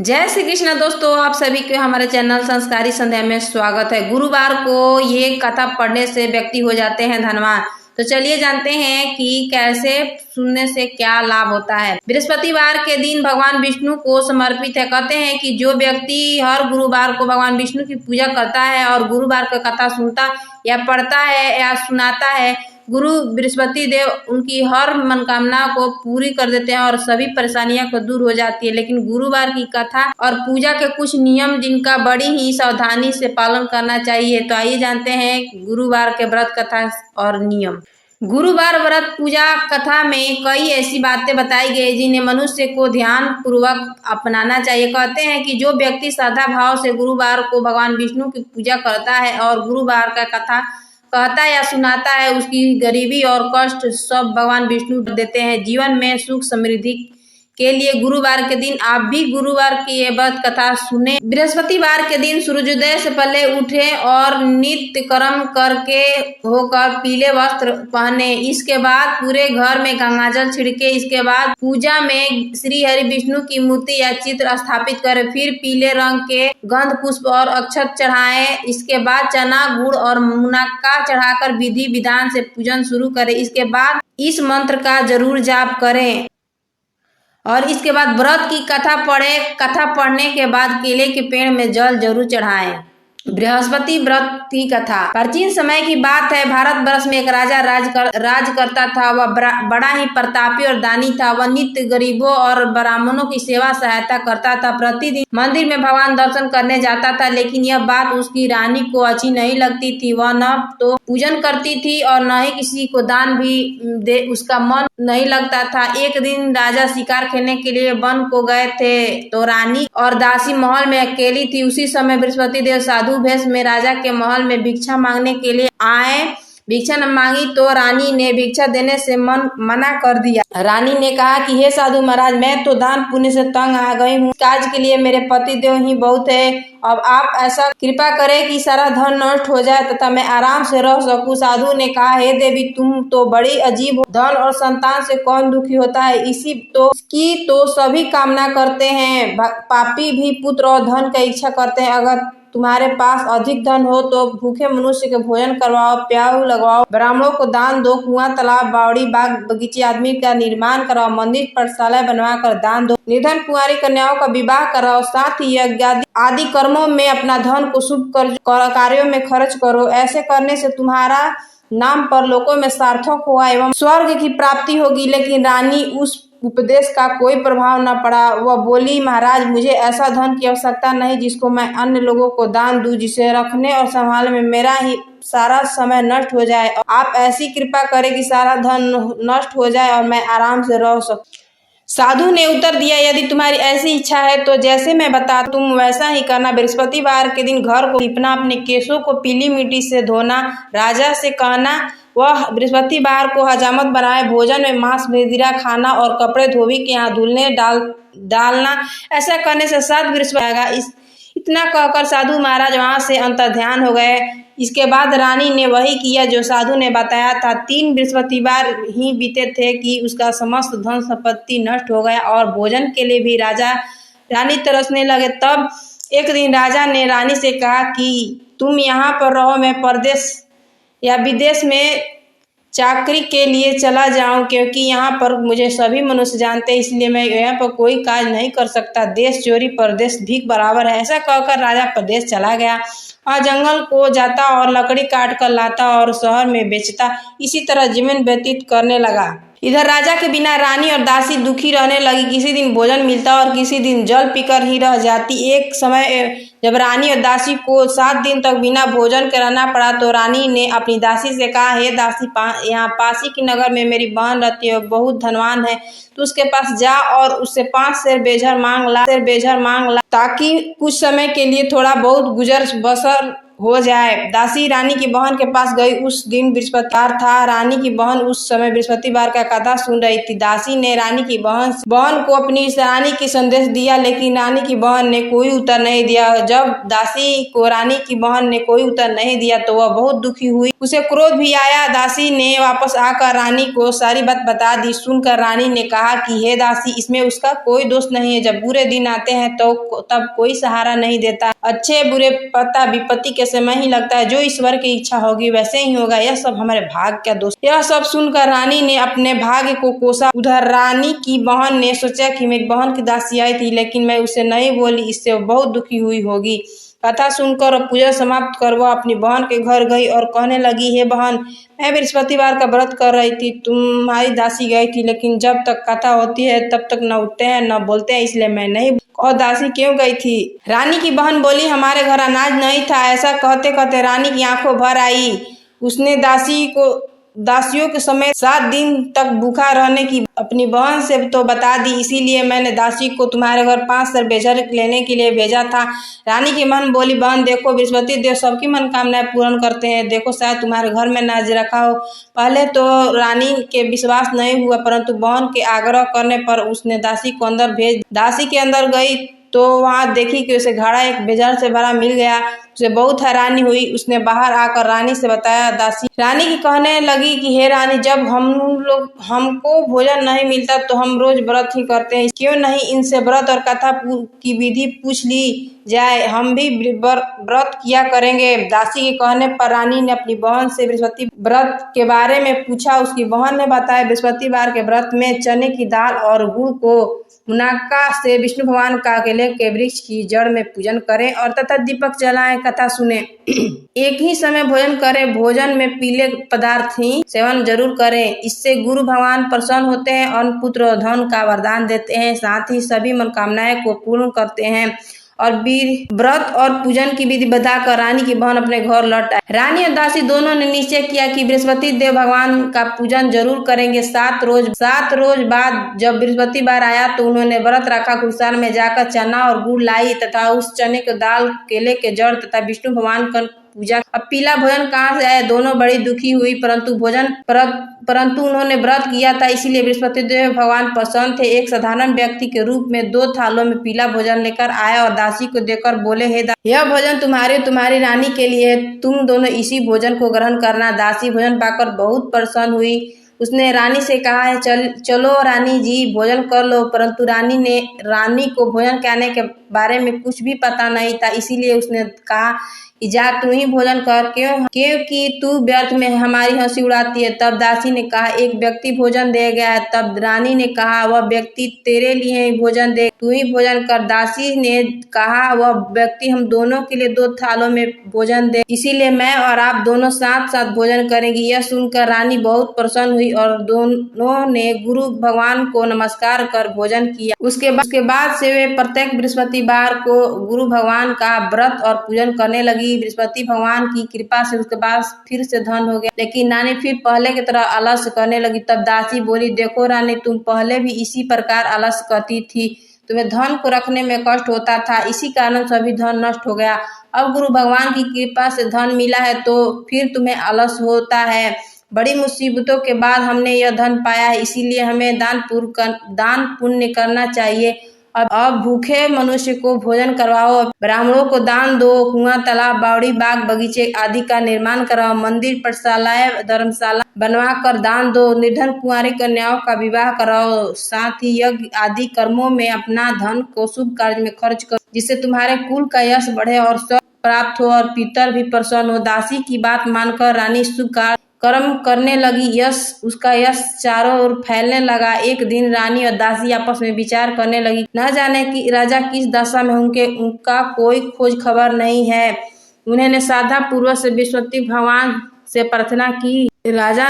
जय श्री कृष्ण दोस्तों, आप सभी के हमारे चैनल संस्कारी संध्या में स्वागत है। गुरुवार को ये कथा पढ़ने से व्यक्ति हो जाते हैं धनवान। तो चलिए जानते हैं कि कैसे सुनने से क्या लाभ होता है। बृहस्पतिवार के दिन भगवान विष्णु को समर्पित है। कहते हैं कि जो व्यक्ति हर गुरुवार को भगवान विष्णु की पूजा करता है और गुरुवार का कथा सुनता या पढ़ता है या सुनाता है, गुरु बृहस्पति देव उनकी हर मनोकामना को पूरी कर देते हैं और सभी परेशानियां को दूर हो जाती है। लेकिन गुरुवार की कथा और पूजा के कुछ नियम जिनका बड़ी ही सावधानी से पालन करना चाहिए। तो आइए जानते हैं गुरुवार के व्रत कथा और नियम। गुरुवार व्रत पूजा कथा में कई ऐसी बातें बताई गई जिन्हें मनुष्य को ध्यान पूर्वक अपनाना चाहिए। कहते हैं कि जो व्यक्ति श्रद्धा भाव से गुरुवार को भगवान विष्णु की पूजा करता है और गुरुवार का कथा कहता या सुनाता है, उसकी गरीबी और कष्ट सब भगवान विष्णु देते हैं। जीवन में सुख समृद्धि के लिए गुरुवार के दिन आप भी गुरुवार की ये व्रत कथा सुने। बृहस्पतिवार के दिन सूर्योदय से पहले उठे और नित्य कर्म करके होकर पीले वस्त्र पहने। इसके बाद पूरे घर में गंगाजल छिड़के। इसके बाद पूजा में श्री हरि विष्णु की मूर्ति या चित्र स्थापित करें। फिर पीले रंग के गंध पुष्प और अक्षत चढ़ाएं। इसके बाद चना गुड़ और मुनक्का चढ़ाकर विधि विधान से पूजन शुरू करें। इसके बाद इस मंत्र का जरूर जाप करें और इसके बाद व्रत की कथा पढ़े। कथा पढ़ने के बाद केले के पेड़ में जल जरूर चढ़ाएं। बृहस्पति व्रत की कथा प्राचीन समय की बात है। भारतवर्ष में एक राजा राज करता था। वह बड़ा ही प्रतापी और दानी था। वह नित्य गरीबों और ब्राह्मणों की सेवा सहायता करता था। प्रतिदिन मंदिर में भगवान दर्शन करने जाता था, लेकिन यह बात उसकी रानी को अच्छी नहीं लगती थी। वह न तो पूजन करती थी और न ही किसी को दान भी दे उसका मन नहीं लगता था। एक दिन राजा शिकार खेलने के लिए वन को गए थे तो रानी और दासी महल में अकेली थी। उसी समय बृहस्पति देव साधु भेष में राजा के महल में भिक्षा मांगने के लिए आए। भिक्षा न मांगी तो रानी ने भिक्षा देने से मना कर दिया। रानी ने कहा कि हे साधु महाराज, मैं तो दान पुण्य से तंग आ गई हूँ। काज के लिए मेरे पति देव ही बहुत है। अब आप ऐसा कृपा करें कि सारा धन नष्ट हो जाए तथा मैं आराम से रह सकूं। साधु ने कहा, हे देवी, तुम तो बड़ी अजीब हो। धन और संतान से कौन दुखी होता है, इसी की तो सभी कामना करते हैं। पापी भी पुत्र और धन का इच्छा करते हैं। अगर तुम्हारे पास अधिक धन हो तो भूखे मनुष्य के भोजन करवाओ, प्याऊ लगवाओ, ब्राह्मणों को दान दो, कुआं तालाब बावड़ी बाग बगीचे आदमी का निर्माण कराओ, मंदिर पाठशाला बनवा कर दान दो, निर्धन कुंवारी कन्याओं का विवाह कराओ, साथ ही यज्ञ आदि कर्मों में अपना धन को शुभ कार्यों में खर्च करो। ऐसे करने से तुम्हारा नाम पर लोगों में सार्थक होगा एवं स्वर्ग की प्राप्ति होगी। लेकिन रानी उस उपदेश का कोई प्रभाव न पड़ा। वह बोली, महाराज, मुझे ऐसा धन की आवश्यकता नहीं जिसको मैं अन्य लोगों को दान दूं, जिसे रखने और संभालने में मेरा ही सारा समय नष्ट हो जाए। आप ऐसी कृपा करें कि सारा धन नष्ट हो जाए और मैं आराम से रह सकूं। साधु ने उत्तर दिया, यदि तुम्हारी ऐसी इच्छा है तो जैसे मैं बता तुम वैसा ही करना। बृहस्पतिवार के दिन घर को लीपना, अपने केशों को पीली मिट्टी से धोना, राजा से कहना वह बृहस्पतिवार को हजामत बनाए, भोजन में मांस मदिरा खाना और कपड़े धोबी के यहाँ धुलने डालना। ऐसा करने से 7 बृहस्पति आएगा। इतना कहकर साधु महाराज वहां से अंतर्ध्यान हो गए। इसके बाद रानी ने वही किया जो साधु ने बताया था। 3 बृहस्पतिवार ही बीते थे कि उसका समस्त धन संपत्ति नष्ट हो गया और भोजन के लिए भी रानी तरसने लगे। तब एक दिन राजा ने रानी से कहा कि तुम यहाँ पर रहो, मैं परदेश या विदेश में चाकरी के लिए चला जाऊं, क्योंकि यहाँ पर मुझे सभी मनुष्य जानते हैं, इसलिए मैं यहाँ पर कोई काज नहीं कर सकता। देश चोरी परदेश भीख बराबर है। ऐसा कहकर राजा प्रदेश चला गया और जंगल को जाता और लकड़ी काट कर लाता और शहर में बेचता। इसी तरह जीवन व्यतीत करने लगा। इधर राजा के बिना रानी और दासी दुखी रहने लगी। किसी दिन भोजन मिलता और किसी दिन जल पीकर ही रह जाती। एक समय जब रानी और दासी को 7 दिन तक बिना भोजन के रहना पड़ा तो रानी ने अपनी दासी से कहा, हे दासी, यहाँ पासी की नगर में मेरी बहन रहती है, बहुत धनवान है। तो उसके पास जा और उससे 5 सेर बेझर मांग ला ताकि कुछ समय के लिए थोड़ा बहुत गुजर बसर हो जाए। दासी रानी की बहन के पास गई। उस दिन बृहस्पतिवार था। रानी की बहन उस समय बृहस्पतिवार का कथा सुन रही थी। दासी ने रानी की बहन को अपनी रानी की संदेश दिया, लेकिन रानी की बहन ने कोई उत्तर नहीं दिया। जब दासी को रानी की बहन ने कोई उत्तर नहीं दिया तो वह बहुत दुखी हुई। उसे क्रोध भी आया। दासी ने वापस आकर रानी को सारी बात बता दी। सुनकर रानी ने कहा कि हे दासी, इसमें उसका कोई दोष नहीं है। जब बुरे दिन आते हैं तो तब कोई सहारा नहीं देता। अच्छे बुरे पता विपत्ति के समय ही लगता है। जो ईश्वर की इच्छा होगी वैसे ही होगा। यह सब हमारे भाग्य का दोष। यह सब सुनकर रानी ने अपने भाग्य को कोसा। उधर रानी की बहन ने सोचा कि मेरी बहन की दासी आई थी, लेकिन मैं उसे नहीं बोली, इससे बहुत दुखी हुई होगी। कथा सुनकर और पूजा समाप्त कर वह अपनी बहन के घर गई और कहने लगी, हे बहन, मैं बृहस्पतिवार का व्रत कर रही थी। तुम्हारी दासी गई थी, लेकिन जब तक कथा होती है तब तक न उठते हैं न बोलते हैं, इसलिए मैं नहीं। और दासी क्यों गई थी? रानी की बहन बोली, हमारे घर अनाज नहीं था। ऐसा कहते कहते रानी की आंखों भर आई। उसने दासियों के समय 7 दिन तक भूखा रहने की अपनी बहन से तो बता दी, इसीलिए मैंने दासी को तुम्हारे घर 5 सर बेजर लेने के लिए भेजा था। रानी की बहन बोली, बहन देखो, बृहस्पति देव सबकी मनोकामनाएं पूर्ण करते हैं। देखो, शायद तुम्हारे घर में अनाज रखा हो। पहले तो रानी के विश्वास नहीं हुआ, परंतु बहन के आग्रह करने पर उसने दासी को अंदर भेज। दासी के अंदर गई तो वहां देखी कि उसे घड़ा एक बेजार से भरा मिल गया। उसे बहुत हैरानी हुई। उसने बाहर आकर रानी से बताया। दासी रानी की कहने लगी कि हे रानी, जब हमको भोजन नहीं मिलता तो हम रोज व्रत ही करते हैं। क्यों नहीं इनसे व्रत और कथा की विधि पूछ ली जाए, हम भी व्रत किया करेंगे। दासी के कहने पर रानी ने अपनी बहन से बृहस्पति व्रत के बारे में पूछा। उसकी बहन ने बताया, बृहस्पतिवार के व्रत में चने की दाल और गुड़ को मुनाका से विष्णु भगवान का केले के वृक्ष की जड़ में पूजन करें और तथा दीपक जलाएं, कथा सुने। एक ही समय भोजन करें। भोजन में पीले पदार्थ ही सेवन जरूर करें। इससे गुरु भगवान प्रसन्न होते हैं और पुत्र और धन का वरदान देते हैं, साथ ही सभी मनोकामनाएं को पूर्ण करते हैं। और व्रत और पूजन की विधि बताकर रानी की बहन अपने घर लौट आई। रानी और दासी दोनों ने निश्चय किया कि बृहस्पति देव भगवान का पूजन जरूर करेंगे। 7 रोज बाद जब बृहस्पतिवार आया तो उन्होंने व्रत रखा। गुलशान में जाकर चना और गुड़ लाई तथा उस चने को दाल, केले के जड़ तथा विष्णु भगवान का पूजा। अब पीला भोजन कहाँ से आया? दोनों बड़ी दुखी हुई, परंतु उन्होंने व्रत किया था, इसीलिए बृहस्पति देव भगवान प्रसन्न थे। एक साधारण व्यक्ति के रूप में 2 थालों में पीला भोजन लेकर आया और दासी को देकर बोले, हे दासी, यह भोजन तुम्हारी रानी के लिए, तुम दोनों इसी भोजन को ग्रहण करना। दासी भोजन पाकर बहुत प्रसन्न हुई। उसने रानी से कहा है, चलो रानी जी भोजन कर लो। परंतु रानी को भोजन करने के बारे में कुछ भी पता नहीं था, इसीलिए उसने कहा कि जा तू ही भोजन कर, क्योंकि तू व्यर्थ में हमारी हंसी उड़ाती है। तब दासी ने कहा, एक व्यक्ति भोजन दे गया है। तब रानी ने कहा, वह व्यक्ति तेरे लिए ही भोजन दे, तू ही भोजन कर। दासी ने कहा, वह व्यक्ति हम दोनों के लिए 2 थालों में भोजन दे, इसीलिए मैं और आप दोनों साथ साथ भोजन करेंगी। यह सुनकर रानी बहुत प्रसन्न हुई और दोनों ने गुरु भगवान को नमस्कार कर भोजन किया। उसके बाद से वे प्रत्येक बृहस्पतिवार को गुरु भगवान का व्रत और पूजन करने लगी। बृहस्पति भगवान की कृपा से उसके बाद फिर से धन हो गया, लेकिन रानी फिर पहले की तरह आलस्य करने लगी। तब दासी बोली, देखो रानी, तुम पहले भी इसी प्रकार आलस्य करती थी। तुम्हें धन को रखने में कष्ट होता था, इसी कारण सभी धन नष्ट हो गया। अब गुरु भगवान की कृपा से धन मिला है तो फिर तुम्हें आलस्य होता है। बड़ी मुसीबतों के बाद हमने यह धन पाया है, इसीलिए हमें दान पुण्य करना चाहिए। अब भूखे मनुष्य को भोजन करवाओ, ब्राह्मणों को दान दो, कुआं, तालाब, बावड़ी, बाग, बगीचे आदि का निर्माण कराओ, मंदिर, पाठशालाएं, धर्मशाला बनवाकर दान दो, निर्धन कुंवारी कन्याओं का विवाह कराओ, साथ ही यज्ञ आदि कर्मों में अपना धन को शुभ कार्य में खर्च करो, जिससे तुम्हारे कुल का यश बढ़े और स्वर्ग प्राप्त हो और पितर भी प्रसन्न हो। दासी की बात मानकर रानी शुभ कर्म करने लगी। उसका यश चारों ओर फैलने लगा। एक दिन रानी और दासी आपस में विचार करने लगी, न जाने कि राजा किस दशा में उनका कोई खोज खबर नहीं है। उन्होंने श्रद्धा पूर्वक से बृहस्पति भगवान से प्रार्थना की, राजा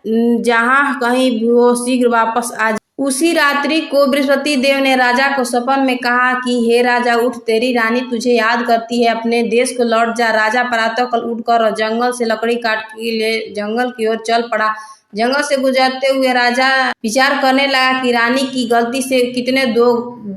जहाँ कहीं भी हो शीघ्र वापस आ जाए। उसी रात्रि को बृहस्पति देव ने राजा को सपन में कहा कि हे राजा, उठ, तेरी रानी तुझे याद करती है, अपने देश को लौट जा। राजा प्रातःकाल उठकर और जंगल से लकड़ी काट के लिए जंगल की ओर चल पड़ा। जंगल से गुजरते हुए राजा विचार करने लगा कि रानी की गलती से कितने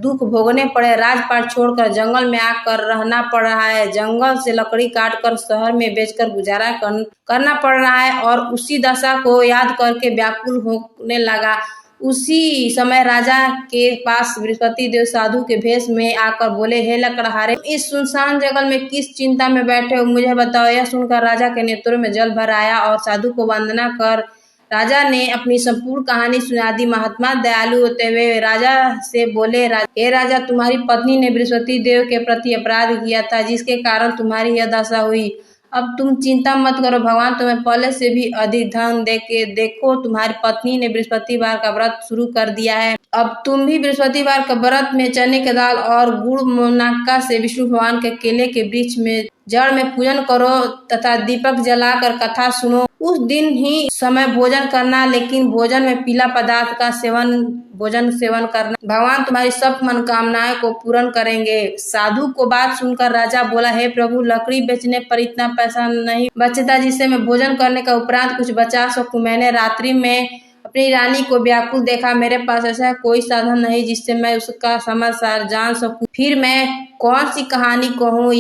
दुख भोगने पड़े। राजपाट छोड़कर जंगल में आकर रहना पड़ रहा है, जंगल से लकड़ी काटकर शहर में बेचकर गुजारा करना पड़ रहा है और उसी दशा को याद करके व्याकुल होने लगा। उसी समय राजा के पास बृहस्पति देव साधु के भेष में आकर बोले, हे लकड़हारे, इस सुनसान जंगल में किस चिंता में बैठे हो, मुझे बताओ। यह सुनकर राजा के नेत्रों में जल भर आया और साधु को वंदना कर राजा ने अपनी संपूर्ण कहानी सुना दी। महात्मा दयालु होते हुए राजा से बोले, हे राजा, तुम्हारी पत्नी ने बृहस्पति देव के प्रति अपराध किया था, जिसके कारण तुम्हारी यह दशा हुई। अब तुम चिंता मत करो, भगवान तुम्हें पहले से भी अधिक धन देके देखो, तुम्हारी पत्नी ने बृहस्पतिवार का व्रत शुरू कर दिया है। अब तुम भी बृहस्पतिवार का व्रत में चने के दाल और गुड़ मुनक्का से विष्णु भगवान के केले के वृक्ष में जड़ में पूजन करो तथा दीपक जलाकर कथा सुनो। उस दिन ही समय भोजन करना, लेकिन भोजन में पीला पदार्थ का सेवन करना। भगवान तुम्हारी सब मनोकामनाएं को पूर्ण करेंगे। साधु को बात सुनकर राजा बोला, हे प्रभु, लकड़ी बेचने पर इतना पैसा नहीं बचता जिससे मैं भोजन करने का उपरांत कुछ बचा सकूं। मैंने रात्रि में अपनी रानी को व्याकुल देखा, मेरे पास ऐसा कोई साधन नहीं जिससे मैं उसका समाचार जान सकूं। फिर मैं कौन सी कहानी कहूँ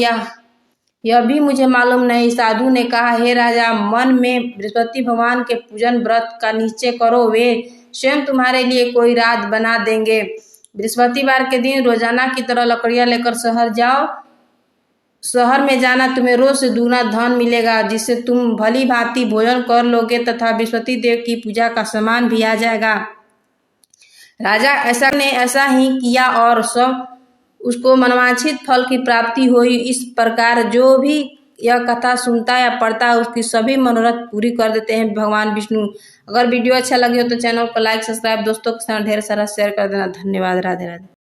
यह भी मुझे मालूम नहीं। साधु ने कहा, हे राजा, मन में बृहस्पति भगवान के पूजन व्रत का निश्चय करो, वे स्वयं तुम्हारे लिए कोई रात बना देंगे। बृहस्पतिवार के दिन रोजाना की तरह लकड़ियां लेकर शहर जाओ। शहर में जाना, तुम्हें रोज से दूना धन मिलेगा, जिससे तुम भली भांति भोजन कर लोगे तथा बृहस्पति देव की पूजा का सामान भी आ जाएगा। राजा ऐसा ही किया और सब उसको मनवांछित फल की प्राप्ति हुई। इस प्रकार जो भी यह कथा सुनता या पढ़ता है उसकी सभी मनोरथ पूरी कर देते हैं भगवान विष्णु। अगर वीडियो अच्छा लगे हो तो चैनल को लाइक सब्सक्राइब दोस्तों के साथ ढेर सारा शेयर कर देना। धन्यवाद। राधे राधे।